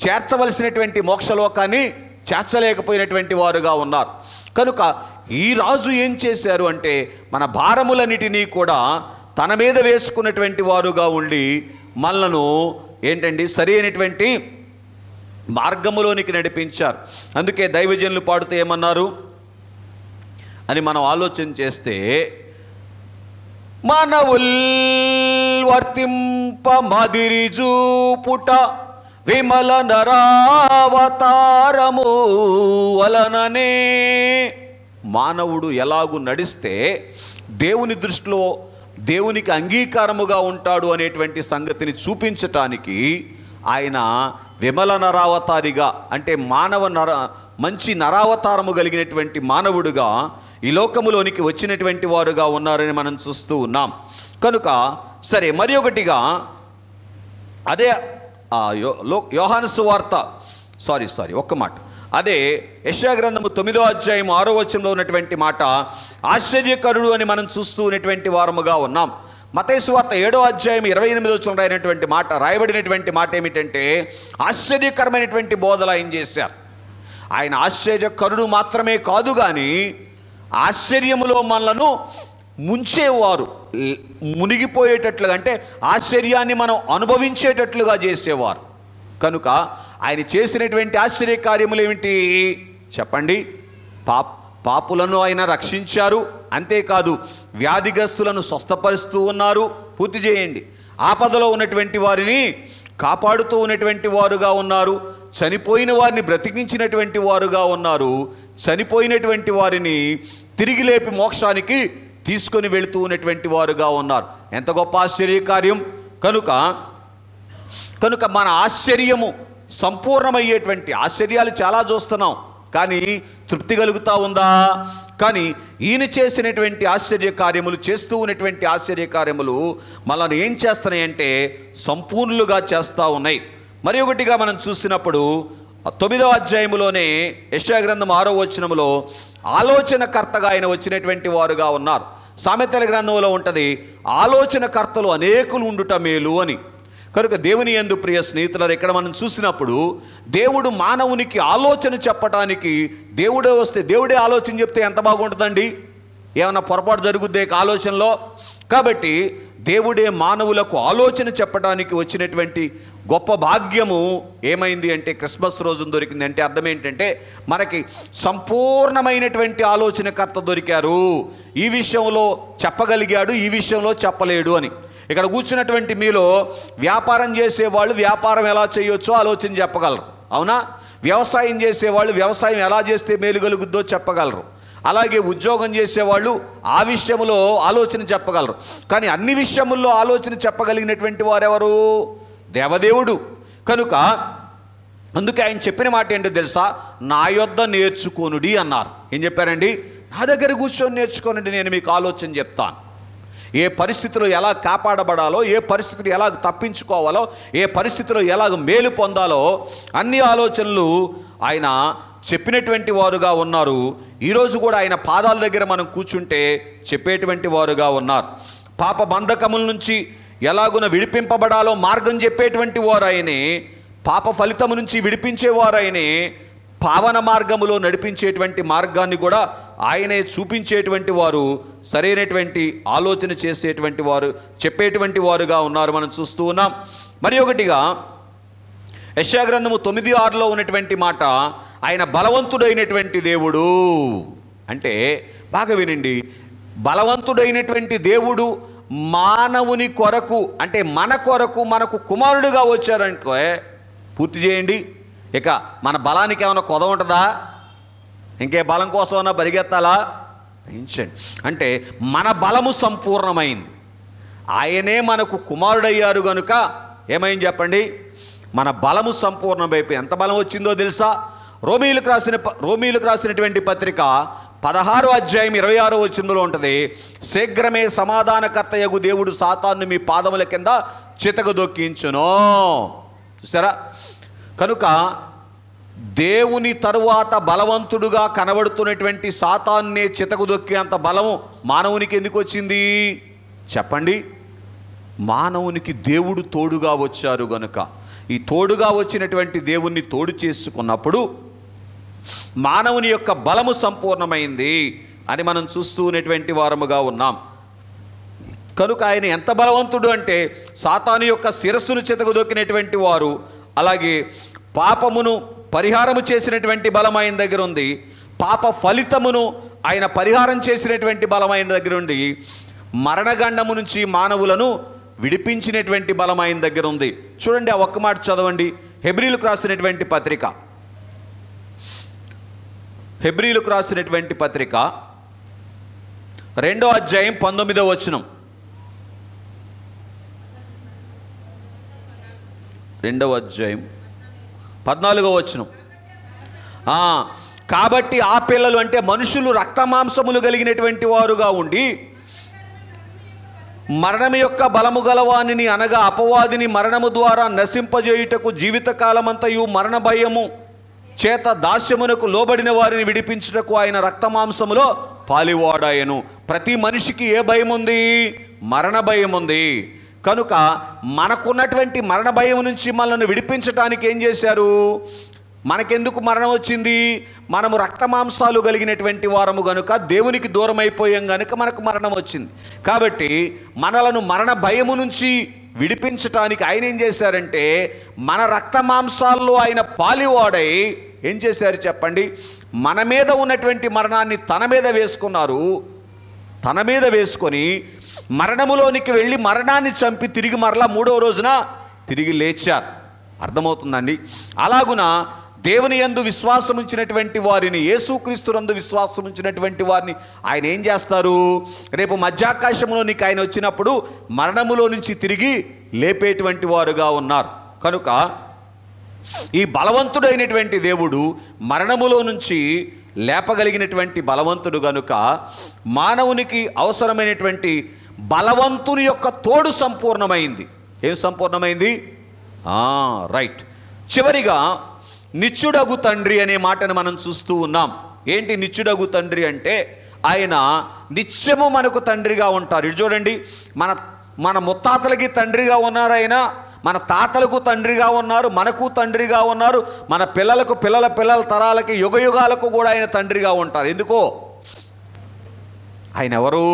చేర్చవలసినటువంటి మోక్షలోకాన్ని చేర్చలేకపోయినటువంటి వారుగా ఉన్నారు. కనుక ఈ రాజు ఏం చేశారు అంటే మన భారములన్నిటినీ కూడా తన మీద వేసుకున్నటువంటి వారుగా ఉండి మనలను ఏంటండి సరి అయినటువంటి మార్గములోనికి నడిపించారు. అందుకే దైవజనులు పాడుతూ ఏమన్నారు అని మనం ఆలోచన చేస్తే, మనవుల్ వర్తింప మదిరి చూపుట విమల నరావతారము వలననే. మానవుడు ఎలాగూ నడిస్తే దేవుని దృష్టిలో దేవునికి అంగీకారముగా ఉంటాడు అనేటువంటి సంగతిని చూపించటానికి ఆయన విమల నరావతారిగా, అంటే మంచి నరావతారము కలిగినటువంటి మానవుడుగా ఈ లోకములోనికి వచ్చినటువంటి వారుగా ఉన్నారని మనం చూస్తూ ఉన్నాం. కనుక సరే, మరి ఒకటిగా అదే యోహాను సువార్త ఒక్క మాట, అదే యెషయా గ్రంథము 9వ అధ్యాయం 6వ వచనంలో ఉన్నటువంటి మాట ఆశ్చర్యకరుడు అని మనం చూస్తూ ఉన్నటువంటి వారముగా ఉన్నాం. మత్తయి సువార్త 7వ అధ్యాయం 28వ వచనంలో రాయబడినటువంటి మాట ఏమిటంటే ఆశ్చర్యకరమైనటువంటి బోధలు ఆయన చేశారు. ఆయన ఆశ్చర్యకరుడు మాత్రమే కాదు, కానీ ఆశ్చర్యములో మనలను ముంచేవారు, మునిగిపోయేటట్లుగా, అంటే ఆశ్చర్యాన్ని మనం అనుభవించేటట్లుగా చేసేవారు. కనుక ఆయన చేసినటువంటి ఆశ్చర్య కార్యములు ఏమిటి చెప్పండి? పాపులను ఆయన రక్షించారు, అంతేకాదు వ్యాధిగ్రస్తులను స్వస్థపరుస్తూ ఉన్నారు. పూర్తి చేయండి. ఆపదలో ఉన్నటువంటి వారిని కాపాడుతూ ఉన్నటువంటి వారుగా ఉన్నారు. చనిపోయిన వారిని బ్రతికించినటువంటి వారుగా ఉన్నారు. చనిపోయినటువంటి వారిని తిరిగి లేపి మోక్షానికి తీసుకొని వెళుతూ ఉన్నటువంటి వారుగా ఉన్నారు. ఎంత గొప్ప ఆశ్చర్య కార్యం! కనుక మన ఆశ్చర్యము సంపూర్ణమయ్యేటువంటి ఆశ్చర్యాలు చాలా చూస్తున్నాం, కానీ తృప్తి కలుగుతూ ఉందా? కానీ ఈయన చేసినటువంటి ఆశ్చర్య కార్యములు, చేస్తూ ఉన్నటువంటి ఆశ్చర్య కార్యములు మనల్ని ఏం చేస్తున్నాయంటే సంపూర్ణులుగా చేస్తూ ఉన్నాయి. మరి ఒకటిగా మనం చూసినప్పుడు 9వ అధ్యాయములోనే యెషయా గ్రంథం 6వ వచనములో ఆలోచనకర్తగా ఆయన వచ్చినటువంటి వారుగా ఉన్నారు. సామెతల గ్రంథంలో ఉంటుంది, ఆలోచనకర్తలు అనేకులు ఉండుట మేలు అని. కనుక దేవుని యందు ప్రియ స్నేహితులారా, ఇక్కడ మనం చూసినప్పుడు దేవుడు మానవునికి ఆలోచన చెప్పటానికి దేవుడే వస్తే, దేవుడే ఆలోచన చెప్తే ఎంత బాగుంటుందండి? ఏమన్నా పొరపాటు జరుగుద్దే ఆలోచనలో? కాబట్టి దేవుడే మానవులకు ఆలోచన చెప్పడానికి వచ్చినటువంటి గొప్ప భాగ్యము ఏమైంది అంటే క్రిస్మస్ రోజున దొరికింది. అంటే అర్థం ఏంటంటే మనకి సంపూర్ణమైనటువంటి ఆలోచనకర్త దొరికారు. ఈ విషయంలో చెప్పగలిగాడు, ఈ విషయంలో చెప్పలేడు అని. ఇక్కడ కూర్చున్నటువంటి మీలో వ్యాపారం చేసేవాళ్ళు వ్యాపారం ఎలా చేయొచ్చో ఆలోచన చెప్పగలరు, అవునా? వ్యవసాయం చేసేవాళ్ళు వ్యవసాయం ఎలా చేస్తే మేలు కలుగుద్దో చెప్పగలరు. అలాగే ఉద్యోగం చేసేవాళ్ళు ఆ విషయంలో ఆలోచన చెప్పగలరు. కానీ అన్ని విషయముల్లో ఆలోచన చెప్పగలిగినటువంటి వారెవరు? దేవదేవుడు. కనుక అందుకే ఆయన చెప్పిన మాట ఏంటో తెలుసా? నా యొద్ద నేర్చుకోనుడి అన్నారు. ఏం చెప్పారండి? నా దగ్గర కూర్చొని నేర్చుకోనండి, నేను మీకు ఆలోచన చెప్తాను. ఏ పరిస్థితిలో ఎలా కాపాడబడాలో, ఏ పరిస్థితిని ఎలా తప్పించుకోవాలో, ఏ పరిస్థితిలో ఎలా మేలు పొందాలో అన్ని ఆలోచనలు ఆయన చెప్పినటువంటి వారుగా ఉన్నారు. ఈరోజు కూడా ఆయన పాదాల దగ్గర మనం కూర్చుంటే చెప్పేటువంటి వారుగా ఉన్నారు. పాప బంధకముల నుంచి ఎలాగున విడిపింపబడాలో మార్గం చెప్పేటువంటి వారు ఆయనే. పాప ఫలితము నుంచి విడిపించేవారు ఆయనే. పావన మార్గములో నడిపించేటువంటి మార్గాన్ని కూడా ఆయనే చూపించేటువంటి వారు, సరైనటువంటి ఆలోచన చేసేటువంటి వారు, చెప్పేటువంటి వారుగా ఉన్నారు, మనం చూస్తూ ఉన్నాం. మరి ఒకటిగా యెషయా గ్రంథము 9:6లో ఉన్నటువంటి మాట, ఆయన బలవంతుడైనటువంటి దేవుడు. అంటే బాగా వినండి, బలవంతుడైనటువంటి దేవుడు మానవుని కొరకు, అంటే మన కొరకు మనకు కుమారుడుగా వచ్చారంటే పూర్తి చేయండి. ఇక మన బలానికి ఏమైనా కొద ఉంటుందా? ఇంకే బలం కోసం అన్నా పరిగెత్తాలా? అంటే మన బలము సంపూర్ణమైంది. ఆయనే మనకు కుమారుడయ్యారు కనుక ఏమైంది చెప్పండి? మన బలము సంపూర్ణమైపోయి ఎంత బలం వచ్చిందో తెలుసా? రోమీలకు రాసినటువంటి పత్రిక 16వ అధ్యాయం 26వ వచనంలో ఉంటుంది, శీఘ్రమే సమాధానకర్తయగు దేవుడు సాతాను మీ పాదముల కింద చితకదొక్కించును. చూసారా? కనుక దేవుని తరువాత బలవంతుడుగా కనబడుతున్నటువంటి సాతాన్నే చితకదొక్కే అంత బలము మానవునికి ఎందుకు వచ్చింది చెప్పండి? మానవునికి దేవుడు తోడుగా వచ్చారు గనుక. ఈ తోడుగా వచ్చినటువంటి దేవుణ్ణి తోడు చేసుకున్నప్పుడు మానవుని యొక్క బలము సంపూర్ణమైంది అని మనం చూస్తూనేటువంటి వారముగా ఉన్నాం. కనుక ఆయన ఎంత బలవంతుడు అంటే సాతాను యొక్క శిరస్సును చితకదొక్కినటువంటి వారు, అలాగే పాపమును పరిహారము చేసినటువంటి బలం ఆయన దగ్గర ఉంది. పాప ఫలితమును ఆయన పరిహారం చేసినటువంటి బలం ఆయన దగ్గర ఉంది. మరణగండము నుంచి మానవులను విడిపించినటువంటి బలం ఆయన దగ్గర ఉంది. చూడండి, ఆ ఒక్క మాట చదవండి. హెబ్రీలకు రాసినటువంటి పత్రిక 2వ అధ్యాయం 19వ వచనం. 2వ అధ్యాయం 14వ వచనం. కాబట్టి ఆ పిల్లలు అంటే మనుషులు రక్తమాంసములు కలిగినటువంటి వారుగా ఉండి మరణము యొక్క బలము గలవానిని అనగా అపవాదిని మరణము ద్వారా నశింపజేయుటకు జీవితకాలమంతయు మరణ భయము చేత దాస్యమునకు లోబడిన వారిని విడిపించుటకు ఆయన రక్తమాంసములో పాలివాడాయను. ప్రతి మనిషికి ఏ భయం ఉంది? మరణ భయం ఉంది. కనుక మనకున్నటువంటి మరణ భయం నుంచి మనల్ని విడిపించడానికి ఏం చేశారు? మనకెందుకు మరణం వచ్చింది? మనము రక్తమాంసాలు కలిగినటువంటి వారము గనుక, దేవునికి దూరం అయిపోయాం కనుక మనకు మరణం వచ్చింది. కాబట్టి మనలను మరణ భయము నుంచి విడిపించటానికి ఆయన ఏం చేశారంటే మన రక్తమాంసాల్లో ఆయన పాలివాడై ఏం చేశారు చెప్పండి? మన మీద ఉన్నటువంటి మరణాన్ని తన మీద వేసుకున్నారు. తన మీద వేసుకొని మరణములోనికి వెళ్ళి మరణాన్ని చంపి తిరిగి మరలా 3వ రోజున తిరిగి లేచారు. అర్థమవుతుందండి? అలాగున దేవుని యందు విశ్వాసం ఉంచినటువంటి వారిని, యేసుక్రీస్తునందు విశ్వాసం ఉంచినటువంటి వారిని ఆయన ఏం చేస్తారు? రేపు మధ్యాకాశంలోనికి ఆయన వచ్చినప్పుడు మరణములో నుంచి తిరిగి లేపేటువంటి వారుగా ఉన్నారు. కనుక ఈ బలవంతుడైనటువంటి దేవుడు మరణములో నుంచి లేపగలిగినటువంటి బలవంతుడు గనుక మానవునికి అవసరమైనటువంటి బలవంతుని యొక్క తోడు సంపూర్ణమైంది. ఏం సంపూర్ణమైంది? రైట్. చివరిగా నిత్యుడగు తండ్రి అనే మాటను మనం చూస్తూ ఉన్నాం. ఏంటి నిత్యుడగు తండ్రి అంటే? ఆయన నిత్యము మనకు తండ్రిగా ఉంటారు. ఇది చూడండి, మన ముత్తాతలకి తండ్రిగా ఉన్నారు ఆయన, మన తాతలకు తండ్రిగా ఉన్నారు, మనకు తండ్రిగా ఉన్నారు, మన పిల్లలకు పిల్లల పిల్లల తరాలకి యుగయుగాలకు కూడా ఆయన తండ్రిగా ఉంటారు. ఎందుకో? ఆయన ఎవరు?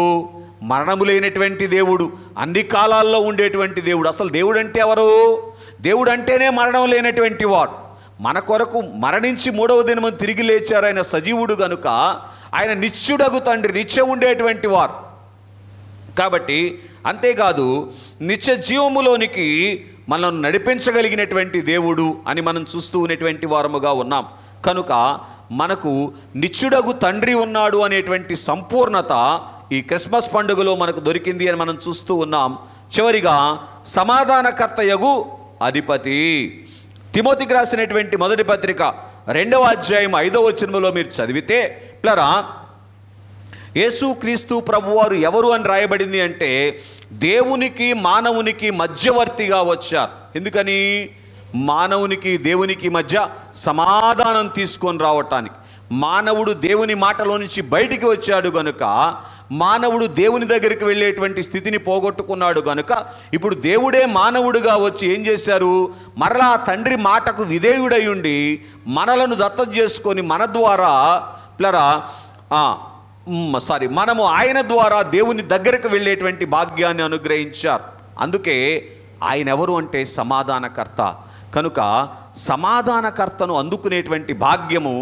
మరణము లేనటువంటి దేవుడు, అన్ని కాలాల్లో ఉండేటువంటి దేవుడు. అసలు దేవుడు అంటే ఎవరు? దేవుడు అంటేనే మరణం లేనటువంటి వాడు. మన కొరకు మరణించి మూడవ దినము తిరిగి లేచారు. ఆయన సజీవుడు గనుక ఆయన నిత్యుడగు తండ్రి, నిత్యం ఉండేటువంటి వారు. కాబట్టి అంతేకాదు, నిత్య జీవములోనికి మనల్ని నడిపించగలిగినటువంటి దేవుడు అని మనం చూస్తూ ఉన్నటువంటి వారముగా ఉన్నాం. కనుక మనకు నిత్యుడగు తండ్రి ఉన్నాడు అనేటువంటి సంపూర్ణత ఈ క్రిస్మస్ పండుగలో మనకు దొరికింది అని మనం చూస్తూ ఉన్నాం. చివరిగా సమాధానకర్తయగు అధిపతి. తిమోతికి రాసినటువంటి మొదటి పత్రిక 2వ అధ్యాయం 5వ వచనంలో మీరు చదివితే, ప్లరా యేసుక్రీస్తు ప్రభువారు ఎవరు అని రాయబడింది అంటే దేవునికి మానవునికి మధ్యవర్తిగా వచ్చారు. ఎందుకని? మానవునికి దేవునికి మధ్య సమాధానం తీసుకొని రావటానికి. మానవుడు దేవుని మాటలో నుంచి బయటికి వచ్చాడు గనుక, మానవుడు దేవుని దగ్గరికి వెళ్ళేటువంటి స్థితిని పోగొట్టుకున్నాడు గనుక, ఇప్పుడు దేవుడే మానవుడుగా వచ్చి ఏం చేశారు? మరలా తండ్రి మాటకు విధేయుడై ఉండి మనలను దత్తత చేసుకొని మన ద్వారా మనము ఆయన ద్వారా దేవుని దగ్గరకు వెళ్ళేటువంటి భాగ్యాన్ని అనుగ్రహించారు. అందుకే ఆయన ఎవరు అంటే సమాధానకర్త. కనుక సమాధానకర్తను అందుకునేటువంటి భాగ్యము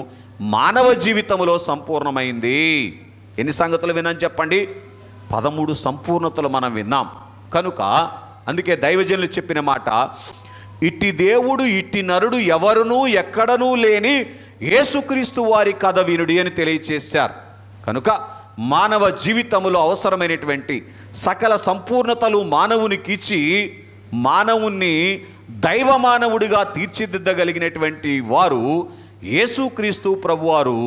మానవ జీవితంలో సంపూర్ణమైంది. ఎన్ని సంగతులు విన్నాం చెప్పండి? 13 సంపూర్ణతలు మనం విన్నాం. కనుక అందుకే దైవజనులు చెప్పిన మాట, ఇట్టి దేవుడు ఇట్టి నరుడు ఎవరునూ ఎక్కడనూ లేని యేసుక్రీస్తు వారి కథ వినుడి అని తెలియచేశారు. కనుక మానవ జీవితంలో అవసరమైనటువంటి సకల సంపూర్ణతలు మానవునికి ఇచ్చి మానవుణ్ణి దైవ మానవుడిగా తీర్చిదిద్దగలిగినటువంటి వారు యేసుక్రీస్తు ప్రభువారు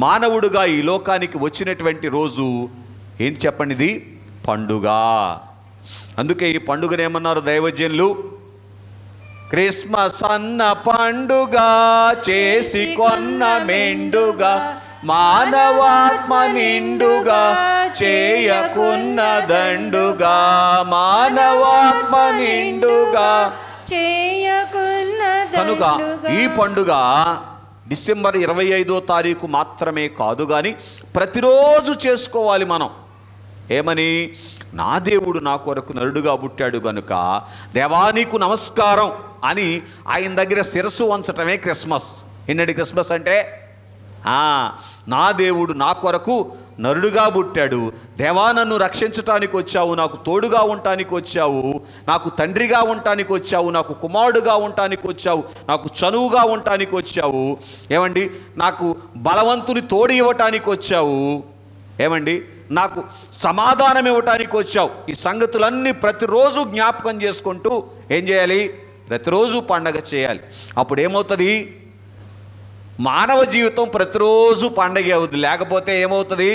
మానవుడిగా ఈ లోకానికి వచ్చినటువంటి రోజు ఏంటి చెప్పండి? ఇది పండుగ. అందుకే ఈ పండుగను ఏమన్నారు దైవజనులు? క్రిస్మస్ అన్న పండుగ చేసి కొన్న మెండుగా, మానవాత్మ నిండుగా చేయకున్న దండుగా, మానవాత్మ నిండుగా చేయకున్న. కనుక ఈ పండుగ డిసెంబర్ 25వ తారీఖు మాత్రమే కాదు కానీ ప్రతిరోజు చేసుకోవాలి మనం. ఏమని? నా దేవుడు నా కొరకు నరుడుగా పుట్టాడు గనుక దేవానికి నమస్కారం అని ఆయన దగ్గర శిరస్సు వంచటమే క్రిస్మస్. ఏంటండి క్రిస్మస్ అంటే? నా దేవుడు నా కొరకు నరుడుగా పుట్టాడు, దేవా నన్ను రక్షించటానికి వచ్చావు, నాకు తోడుగా ఉండటానికి వచ్చావు, నాకు తండ్రిగా ఉండటానికి వచ్చావు, నాకు కుమారుడుగా ఉండటానికి వచ్చావు, నాకు చనువుగా ఉండటానికి వచ్చావు, ఏమండి నాకు బలవంతుని తోడు ఇవ్వటానికి వచ్చావు, ఏమండి నాకు సమాధానం ఇవ్వటానికి వచ్చావు. ఈ సంగతులన్నీ ప్రతిరోజు జ్ఞాపకం చేసుకుంటూ ఏం చేయాలి? ప్రతిరోజు పండగ చేయాలి. అప్పుడు ఏమవుతుంది? మానవ జీవితం ప్రతిరోజు పండగ అవుతుంది. లేకపోతే ఏమవుతుంది?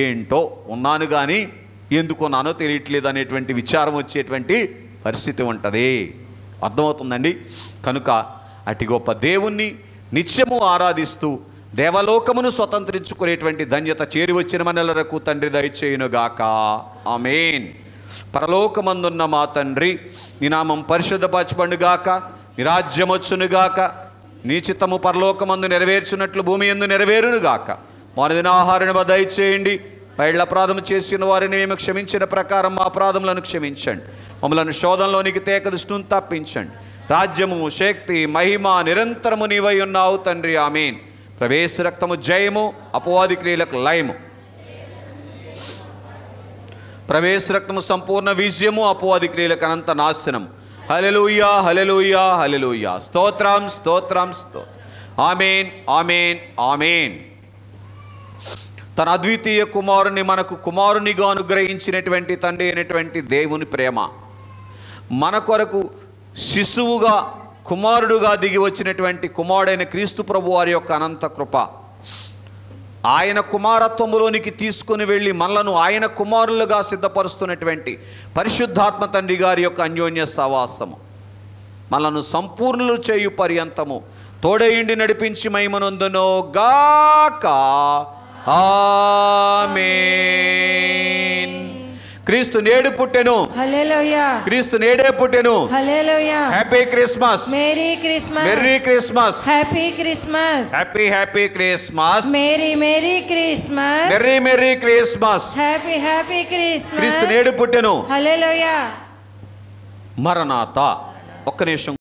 ఏంటో ఉన్నాను కానీ ఎందుకు ఉన్నానో తెలియట్లేదు అనేటువంటి విచారం వచ్చేటువంటి పరిస్థితి ఉంటుంది. అర్థమవుతుందండి? కనుక అతి గొప్ప దేవుణ్ణి నిత్యము ఆరాధిస్తూ దేవలోకమును స్వతంత్రించుకునేటువంటి ధన్యత చేరి వచ్చిన మనలకు తండ్రి దయచేయునుగాక. ఆమేన్. పరలోకమందున్న మా తండ్రి, నీ నామం పరిశుద్ధపరచబడుగాక, నీ రాజ్యం వచ్చునుగాక, నీ చిత్తము పరలోకమందు నెరవేర్చున్నట్లు భూమి యందు నెరవేరునుగాక. మానుదిన ఆహారాన్ని దయచేయండి. పైళ్ళ అపరాధం చేసిన వారిని మేము క్షమించిన ప్రకారం మా అపరాధములను క్షమించండి. మమ్మలను శోధనలోనికి తేక దుష్టును తప్పించండి. రాజ్యము, శక్తి, మహిమ నిరంతరము నీవై ఉన్నావు తండ్రి. ఆమేన్. ప్రవేశ రక్తము జయము, అపవాది క్రియలకు లయము. ప్రవేశ రక్తము సంపూర్ణ విజయము, అపవాది క్రియలకు అనంత నాశనము. హల్లెలూయా, హల్లెలూయా, హల్లెలూయా. స్తోత్రం, స్తోత్రం, స్తోత్రం. ఆమేన్, ఆమేన్, ఆమేన్. తన అద్వితీయ కుమారుని మనకు కుమారునిగా అనుగ్రహించినటువంటి తండ్రి అయినటువంటి దేవుని ప్రేమ, మన కొరకు శిశువుగా కుమారుడుగా దిగి వచ్చినటువంటి కుమారుడైన క్రీస్తు ప్రభు వారి యొక్క అనంత కృప, ఆయన కుమారత్వములోనికి తీసుకుని వెళ్ళి మనలను ఆయన కుమారులుగా సిద్ధపరుస్తున్నటువంటి పరిశుద్ధాత్మ తండ్రి గారి యొక్క అన్యోన్య సహవాసము, మనను సంపూర్ణులు చేయు పర్యంతము తోడయుండి నడిపించి మహిమనొందును గాక. ఆమేన్. క్రీస్తు నేడు పుట్టెను. హల్లెలూయా. క్రీస్తు నేడే పుట్టెను. Hallelujah. Happy Christmas. Merry Christmas. Merry Christmas. Happy Christmas. Happy happy Christmas. Merry merry Christmas. Merry merry Christmas. Happy happy Christmas. క్రీస్తు నేడు పుట్టెను. హల్లెలూయా. మరణాత. ఒక్క నిమిషం